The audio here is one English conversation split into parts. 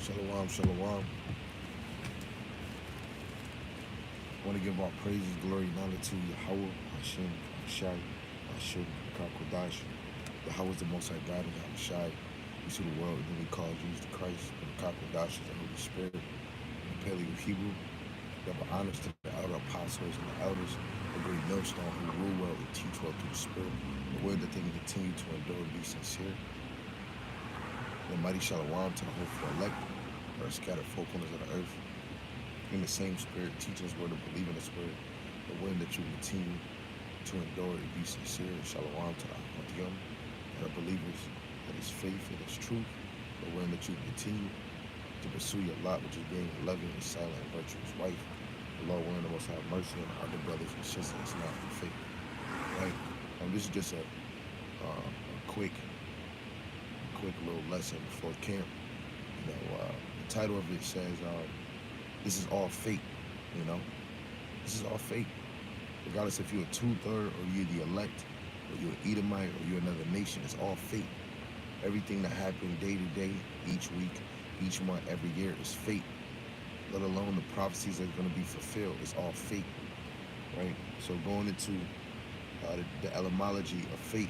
Shalom, shalom. I want to give all praises, glory, and honor to Yahweh, Hashem, Shai, Hashem, Kakodash. Yahweh is the Most High God, and Yahweh Shai. We see the world, and then we call Jesus the Christ, and the Kakodash is the Holy Spirit. In the Paleo Hebrew, give honors to the elder apostles and the elders, the great millstone who rule well and teach well through the Spirit. The word that they can continue to endure and be sincere. The mighty shalom to the hopeful elect, or scattered four corners of the earth. In the same spirit, teach us where to believe in the spirit, the way that you continue to endure and be sincere. Shalom to the Ahmadiyam, that are believers, that is faith, and is truth, the way that you continue to pursue your lot, which is being a loving and silent and virtuous wife. The Lord willing, the Most High mercy on our other brothers and sisters, not in faith. Right? This is just a quick little lesson before camp. The title of it says, this is all fate, This is all fate. Regardless if you're a two-third or you're the elect, or you're an Edomite, or you're another nation, it's all fate. Everything that happened day to day, each week, each month, every year is fate. Let alone the prophecies that are going to be fulfilled. It's all fate, right? So going into the etymology of fate.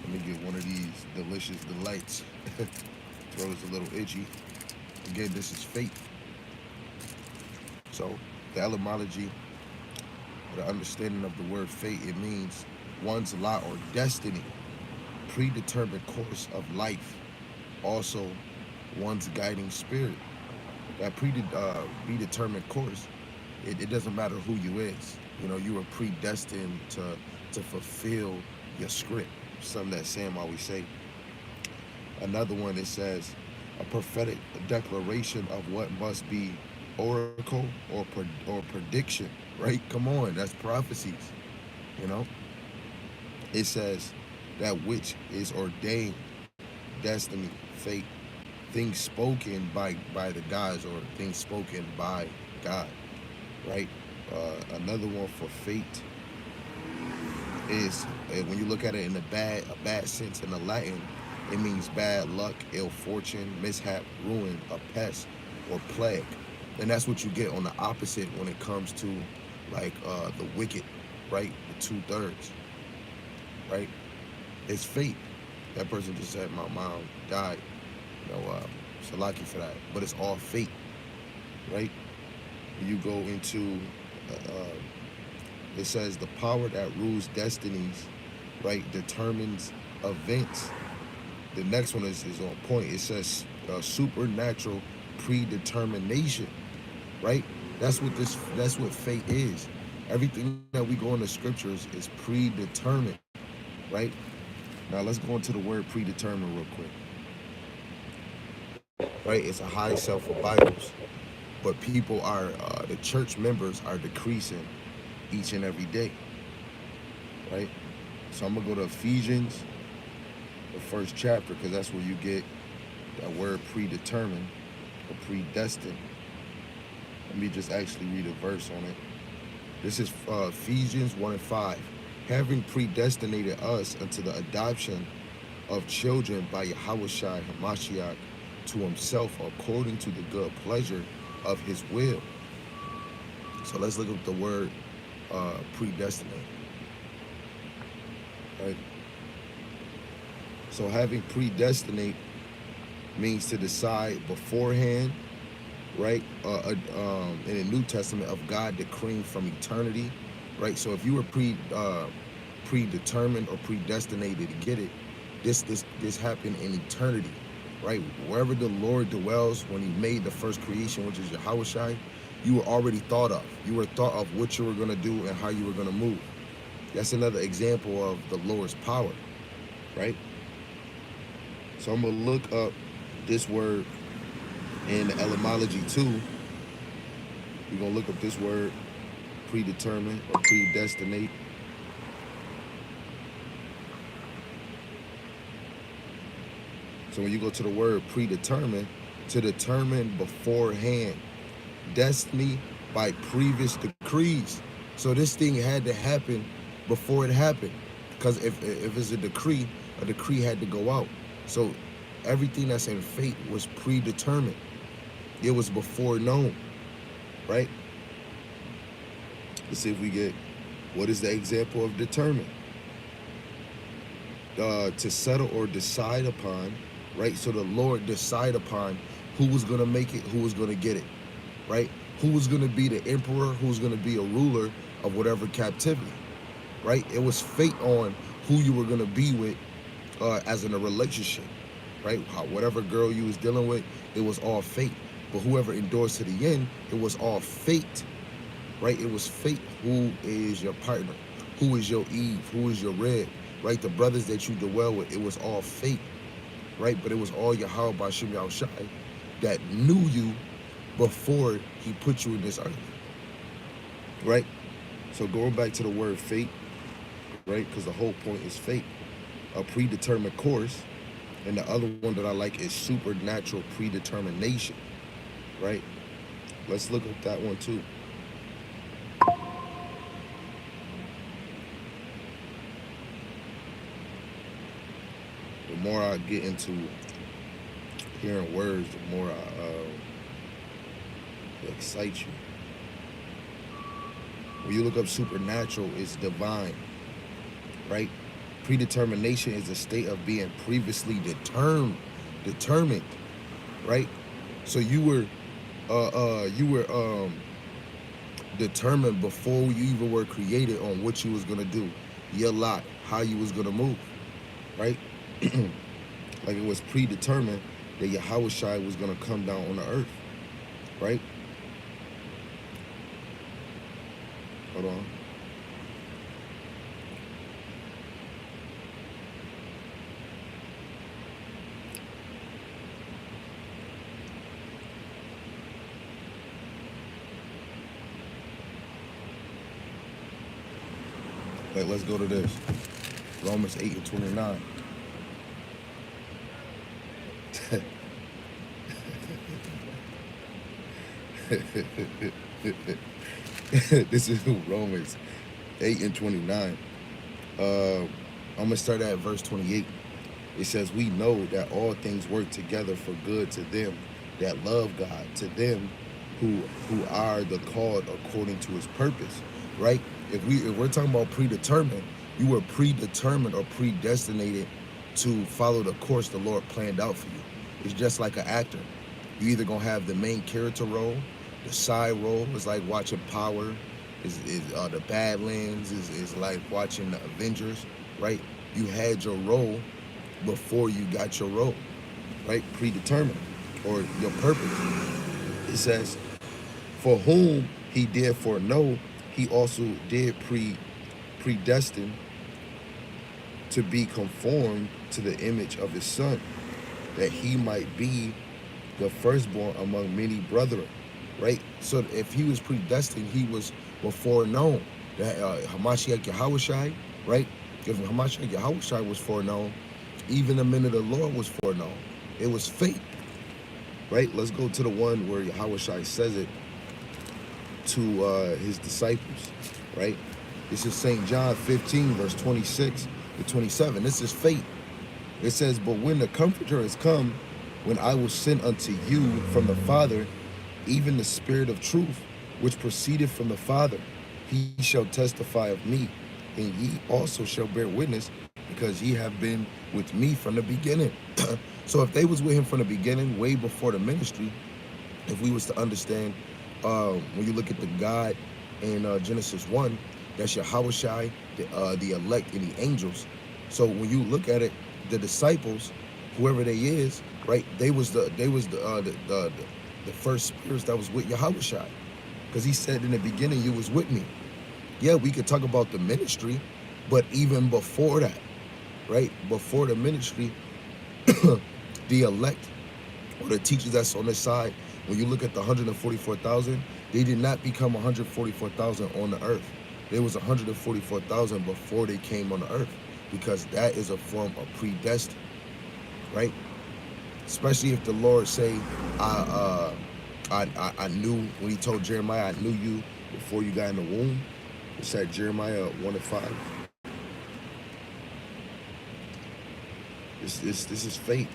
Let me get one of these delicious delights. Throat is a little itchy. Again, this is fate. So the etymology, the understanding of the word fate, it means one's lot or destiny, predetermined course of life, also one's guiding spirit. That predetermined course, it doesn't matter who you is. You are predestined to fulfill your script. Something that Sam always say. Another one, it says a prophetic declaration of what must be oracle or prediction, right? Come on, that's prophecies. It says that which is ordained, destiny, fate, things spoken by the gods, or things spoken by God, right? Another one for fate is, when you look at it in a bad sense in the Latin, it means bad luck, ill fortune, mishap, ruin, a pest, or plague. And that's what you get on the opposite when it comes to the wicked, right? The two-thirds, right? It's fate. That person just said my mom died. Salaki for that. But it's all fate, right? You go into it says the power that rules destinies, right, determines events. The next one is on point. It says supernatural predetermination, right? That's what fate is. Everything that we go in the scriptures is predetermined, right? Now let's go into the word predetermined real quick. Right? It's a high sell for Bibles, but people are the church members are decreasing each and every day, right? So I'm gonna go to Ephesians, the first chapter, because that's where you get that word predetermined or predestined. Let me just actually read a verse on it. This is Ephesians 1:5. Having predestinated us unto the adoption of children by Yahushua Hamashiach to himself, according to the good pleasure of his will. So let's look up the word predestinate, right? So having predestinate means to decide beforehand, right? In the New Testament, of God decreeing from eternity, right? So if you were predetermined or predestinated to get it, this happened in eternity, right? Wherever the Lord dwells when he made the first creation, which is Yahushua, you were already thought of. You were thought of what you were going to do and how you were going to move. That's another example of the Lord's power, right? So I'm going to look up this word in the etymology too. We're going to look up this word, predetermined or predestinate. So when you go to the word predetermined, to determine beforehand, destiny by previous decrees. So this thing had to happen before it happened. Because if it's a decree had to go out. So everything that's in fate was predetermined. It was before known, right? Let's see if we get, what is the example of determined? To settle or decide upon, right? So the Lord decide upon who was going to make it, who was going to get it, right? Who was going to be the emperor, who was going to be a ruler of whatever captivity, right? It was fate on who you were going to be with as in a relationship, right? Whatever girl you was dealing with, it was all fate. But whoever endures to the end, it was all fate, right? It was fate. Who is your partner? Who is your Eve? Who is your Red? Right? The brothers that you dwell with, it was all fate, right? But it was all Yahweh Bashim Yahushai that knew you before he put you in this earth, right? So going back to the word fate, right? Because the whole point is fate, a predetermined course. And the other one that I like is supernatural predetermination, right? Let's look at that one too. The more I get into hearing words, the more it excites you. When you look up supernatural, it's divine, right? Predetermination is a state of being previously determined, right? So you were determined before you even were created on what you was gonna do, your lot, how you was gonna move, right? Like it was predetermined that Yahweh Shai was gonna come down on the earth, right? Hold on. Like, let's go to this. Romans 8 and 29. This is Romans 8 and 29. I'm going to start at verse 28. It says, we know that all things work together for good to them that love God, to them who are the called according to his purpose, right? If we're talking about predetermined, you were predetermined or predestinated to follow the course the Lord planned out for you. It's just like an actor. You either gonna have the main character role, the side role is like watching Power, the Badlands, is like watching the Avengers, right? You had your role before you got your role, right? Predetermined, or your purpose. It says, for whom he did foreknow, he also did predestine to be conformed to the image of his son, that he might be the firstborn among many brethren, right? So if he was predestined, he was before known. That Hamashiach Yahushai, right? If Hamashiach Yahushai was foreknown, even the men of the Lord was foreknown. It was fate, right? Let's go to the one where Yahushai says it to his disciples, right? This is St. John 15, verse 26 to 27. This is fate. It says, but when the Comforter is come, when I will send unto you from the Father, even the Spirit of truth, which proceedeth from the Father, he shall testify of me, and ye also shall bear witness, because ye have been with me from the beginning. So if they was with him from the beginning, way before the ministry, if we was to understand, when you look at the God in Genesis 1, that's Yahushai, the elect and the angels. So when you look at it, the disciples, whoever they is, right? They was the first spirits that was with Yahushai, because he said in the beginning, you was with me. Yeah, we could talk about the ministry, but even before that, right? Before the ministry, the elect or the teachers that's on this side, when you look at the 144,000, they did not become 144,000 on the earth. There was 144,000 before they came on the earth, because that is a form of predestined, right? Especially if the Lord say, I knew, when he told Jeremiah, I knew you before you got in the womb. It's at Jeremiah 1:5. This is fate,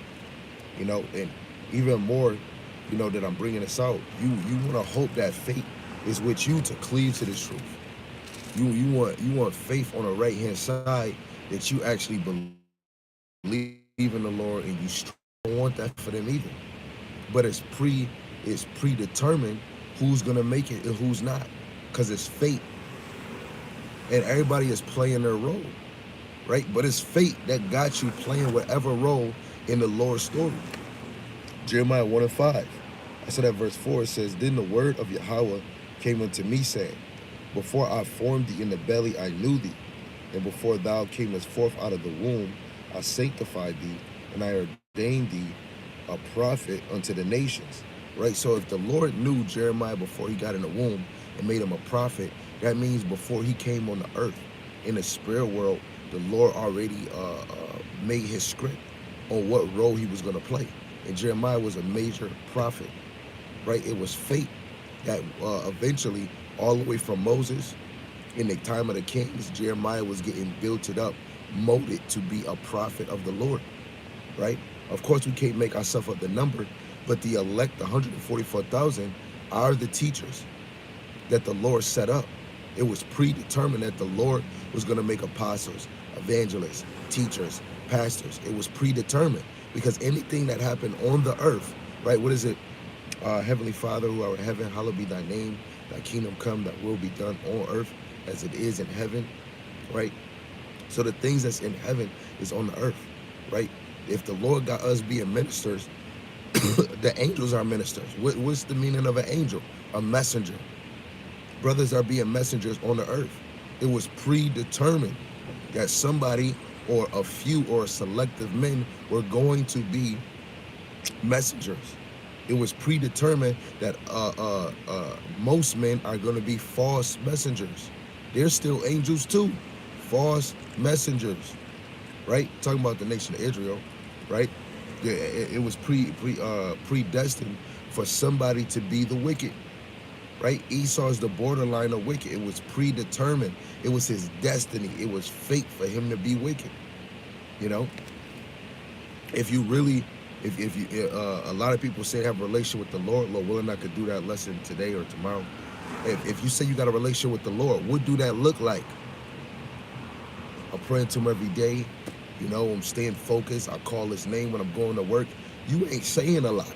you know, and even more, you know, that I'm bringing this out. You want to hope that fate is with you to cleave to this truth. You want faith on the right hand side that you actually believe in the Lord and you don't want that for them either. But it's predetermined who's gonna make it and who's not, because it's fate, and everybody is playing their role, right? But it's fate that got you playing whatever role in the Lord's story. Jeremiah 1:5. I said at verse 4, it says, Then the word of Yahweh came unto me, saying, Before I formed thee in the belly, I knew thee. And before thou camest forth out of the womb, I sanctified thee, and I ordained thee a prophet unto the nations. Right? So if the Lord knew Jeremiah before he got in the womb and made him a prophet, that means before he came on the earth, in the spirit world, the Lord already made his script on what role he was going to play. And Jeremiah was a major prophet, right? It was fate that eventually, all the way from Moses, in the time of the kings, Jeremiah was getting built up, molded to be a prophet of the Lord, right? Of course, we can't make ourselves up the number, but the elect, the 144,000, are the teachers that the Lord set up. It was predetermined that the Lord was going to make apostles, evangelists, teachers, pastors. It was predetermined, because anything that happened on the earth, right? What is it? Heavenly Father, who art in heaven, hallowed be thy name. Thy kingdom come, that will be done on earth as it is in heaven, right? So the things that's in heaven is on the earth, right? If the Lord got us being ministers, the angels are ministers. What's the meaning of an angel? A messenger. Brothers are being messengers on the earth. It was predetermined that somebody or a few or a selective men were going to be messengers. It was predetermined that most men are going to be false messengers. They're still angels too, false messengers, right? Talking about the nation of Israel, right? Yeah, it was predestined for somebody to be the wicked, right? Esau is the borderline of wicked. It was predetermined. It was his destiny. It was fate for him to be wicked. You know, if you really, if you, a lot of people say have a relationship with the Lord. Lord willing, I could do that lesson today or tomorrow. If you say you got a relationship with the Lord, what do that look like? I'm praying to him every day. You know, I'm staying focused. I call his name when I'm going to work. You ain't saying a lot,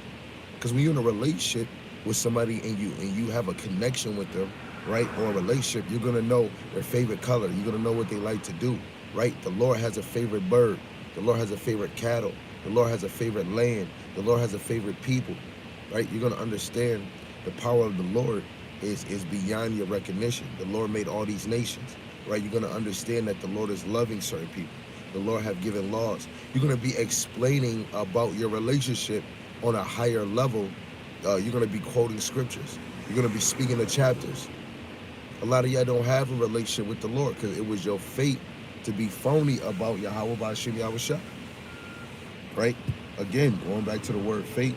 because when you're in a relationship with somebody and you have a connection with them, right, or a relationship, you're gonna know their favorite color. You're gonna know what they like to do, right? The Lord has a favorite bird. The Lord has a favorite cattle. The Lord has a favorite land. The Lord has a favorite people, right? You're gonna understand the power of the Lord is beyond your recognition. The Lord made all these nations, right? You're gonna understand that the Lord is loving certain people. The Lord have given laws. You're gonna be explaining about your relationship on a higher level. You're gonna be quoting scriptures. You're gonna be speaking the chapters. A lot of y'all don't have a relationship with the Lord because it was your fate to be phony about Yahweh Bashim Yahushua, right? Again, going back to the word fate,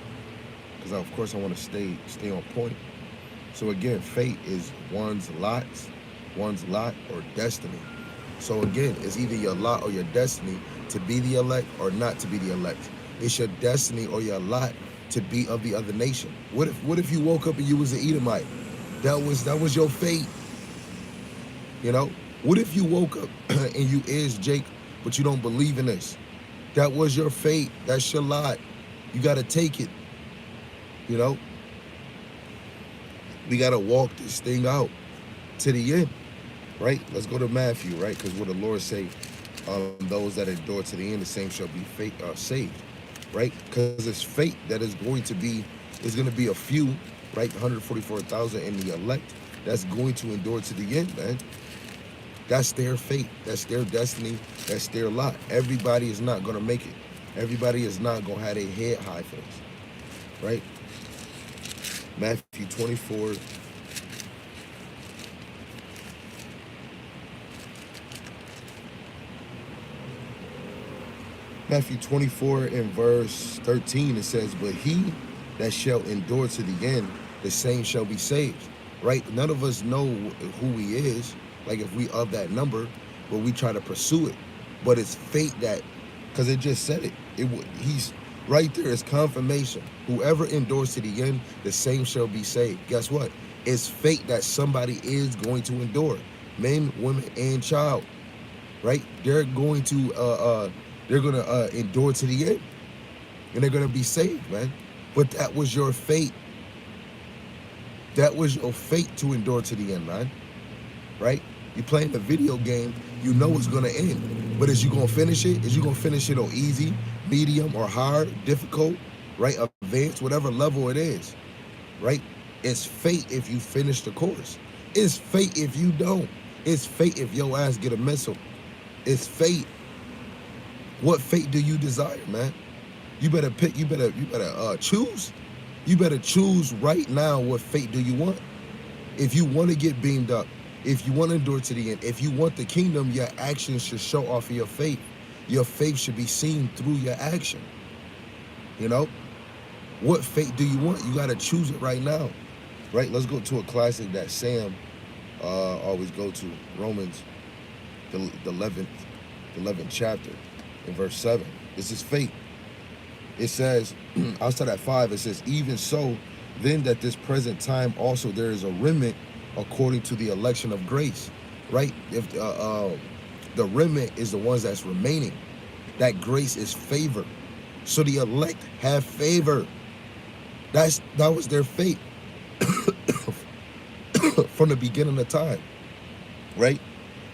because of course I want to stay on point. So again, fate is one's lot or destiny. So again, it's either your lot or your destiny to be the elect or not to be the elect. It's your destiny or your lot to be of the other nation. What if you woke up and you was an Edomite? That was your fate. You know? What if you woke up and you is Jake, but you don't believe in this? That was your fate. That's your lot. You got to take it. You know? We got to walk this thing out to the end, right? Let's go to Matthew, right? Because what the Lord say, those that endure to the end, the same shall be saved, right? Because it's fate that is going to be a few, right? 144,000 in the elect that's going to endure to the end, man. That's their fate. That's their destiny. That's their lot. Everybody is not going to make it. Everybody is not going to have their head high for this, right? Matthew 24. Matthew 24 and verse 13, it says, But he that shall endure to the end, the same shall be saved. Right? None of us know who he is, like if we of that number, but we try to pursue it. But it's fate that because it just said it. He's right there. It's confirmation. Whoever endures to the end, the same shall be saved. Guess what? It's fate that somebody is going to endure. Men, women, and child. Right? They're going to endure to the end, and they're gonna be saved, man. But that was your fate. That was your fate to endure to the end, man. Right? You're playing the video game, you know it's gonna end. But is you gonna finish it? Is you gonna finish it on easy, medium, or hard, difficult, right? Advanced, whatever level it is, right? It's fate if you finish the course. It's fate if you don't. It's fate if your ass get a missile. It's fate. What fate do you desire, man? You better pick, you better choose. You better choose right now what fate do you want. If you want to get beamed up, if you want to endure to the end, if you want the kingdom, your actions should show off of your faith. Your faith should be seen through your action. You know? What fate do you want? You got to choose it right now. Right? Let's go to a classic that Sam always go to. Romans, the 11th chapter, in verse 7. This is fate. It says, I'll start at 5. It says, even so, then that this present time also there is a remnant according to the election of grace. Right? If the remnant is the ones that's remaining, that grace is favor. So the elect have favor. That was their fate from the beginning of time. Right?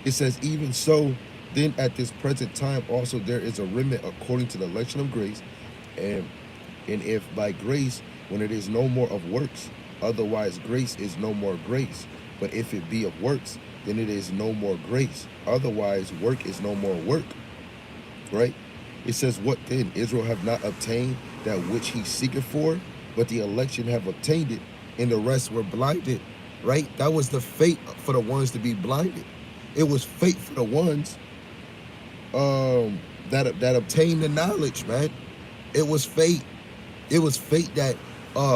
It says, even so, then at this present time also there is a remnant according to the election of grace. And if by grace, when it is no more of works, otherwise grace is no more grace. But if it be of works, then it is no more grace. Otherwise work is no more work. Right? It says, what then? Israel have not obtained that which he seeketh for, but the election have obtained it, and the rest were blinded. Right? That was the fate for the ones to be blinded. It was fate for the ones that obtained the knowledge, man. It was fate. It was fate that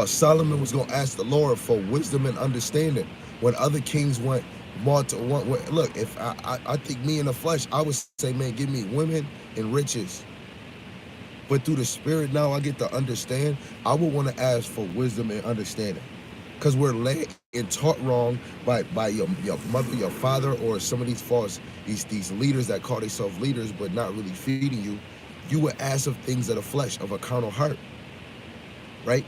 Solomon was going to ask the Lord for wisdom and understanding. When other kings went more to one, look, if I think me in the flesh, I would say, man, give me women and riches. But through the spirit now, I get to understand. I would want to ask for wisdom and understanding, because we're led and taught wrong by your mother, your father, or some of these false these leaders that call themselves leaders but not really feeding you. You would ask of things of the flesh, of a carnal heart, right?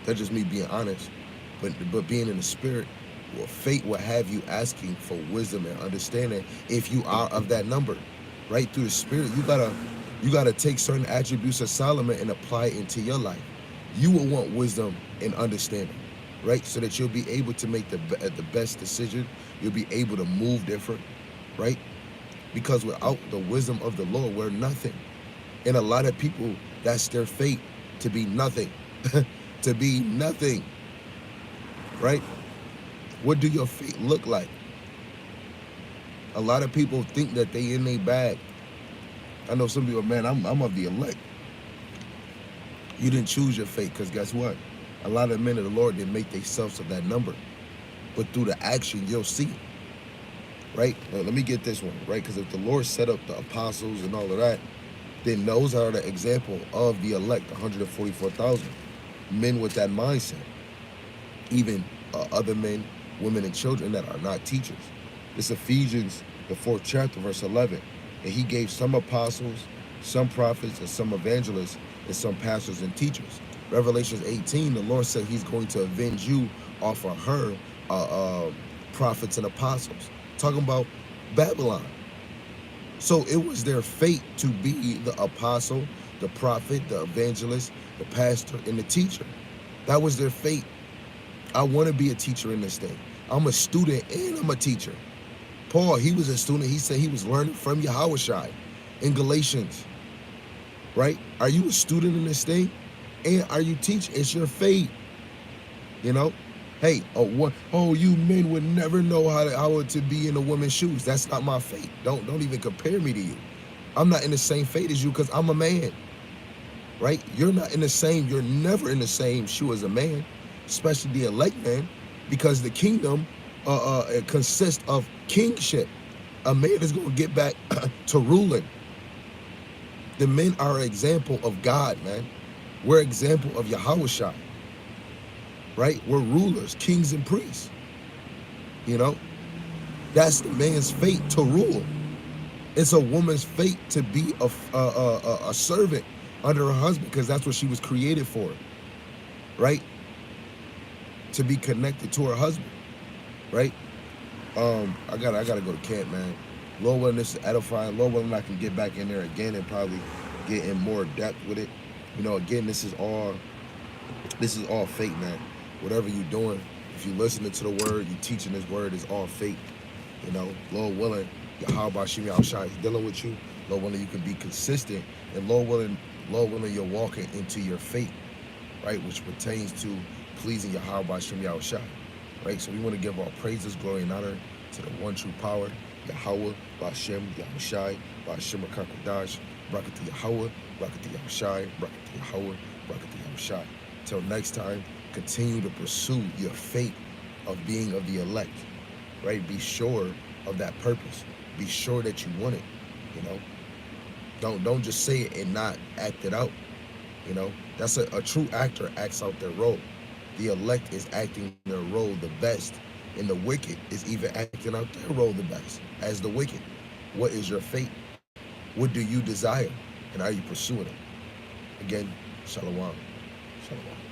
That's just me being honest. But being in the spirit, well, fate will have you asking for wisdom and understanding if you are of that number, right? Through the spirit, you gotta take certain attributes of Solomon and apply it into your life. You will want wisdom and understanding, right? So that you'll be able to make the best decision. You'll be able to move different, right? Because without the wisdom of the Lord, we're nothing. And a lot of people, that's their fate, to be nothing. To be nothing, right? What do your fate look like? A lot of people think that they in their bag. I know some people, man, I'm of the elect. You didn't choose your fate, because guess what? A lot of men of the Lord didn't make themselves of that number. But through the action, you'll see. Right? Now, let me get this one, right? Because if the Lord set up the apostles and all of that, then those are the example of the elect, 144,000. Men with that mindset. Even other men, women, and children that are not teachers. It's Ephesians, the 4th chapter, verse 11. And he gave some apostles, some prophets, and some evangelists, and some pastors and teachers. Revelations 18, the Lord said he's going to avenge you off of her prophets and apostles. Talking about Babylon. So it was their fate to be the apostle, the prophet, the evangelist, the pastor, and the teacher. That was their fate. I want to be a teacher in this thing. I'm a student and I'm a teacher. Paul, he was a student. He said he was learning from Yahushua in Galatians. Right? Are you a student in this thing? And are you teaching? It's your fate. You know? Hey, you men would never know how to be in a woman's shoes. That's not my fate. Don't even compare me to you. I'm not in the same fate as you because I'm a man. Right? You're not in the same, you're never in the same shoe as a man, especially the elect man, because the kingdom it consists of kingship. A man is going to get back to ruling. The men are an example of God, man. We're an example of Yahushua, right? We're rulers, kings, and priests. You know, that's the man's fate to rule. It's a woman's fate to be a servant under her husband, because that's what she was created for, right? To be connected to her husband, right? I gotta go to camp, man. Lord willing, this is edifying. Lord willing, I can get back in there again and probably get in more depth with it. You know, again, this is all fake, man. Whatever you're doing, if you're listening to the word, you're teaching this word, is all fake. You know, Lord willing, Yahweh Shimi Al-Shai is dealing with you. Lord willing, you can be consistent, and Lord willing, you're walking into your fate, right, which pertains to pleasing Yahweh Shimi Al-Shai, right? So we want to give all praises, glory, and honor to the one true power, Yahweh, Bashem, Yahushai, Bashem HaKakodash, Bracket to Yahweh, Bracket to Yahushai, Bracket to Yahweh, Bracket to Yahushai. Till next time, continue to pursue your fate of being of the elect, right? Be sure of that purpose. Be sure that you want it, you know? Don't just say it and not act it out, you know? That's a true actor acts out their role. The elect is acting their role the best, and the wicked is even acting out their role the best as the wicked. What is your fate? What do you desire? And are you pursuing it? Again, shalom. Shalom.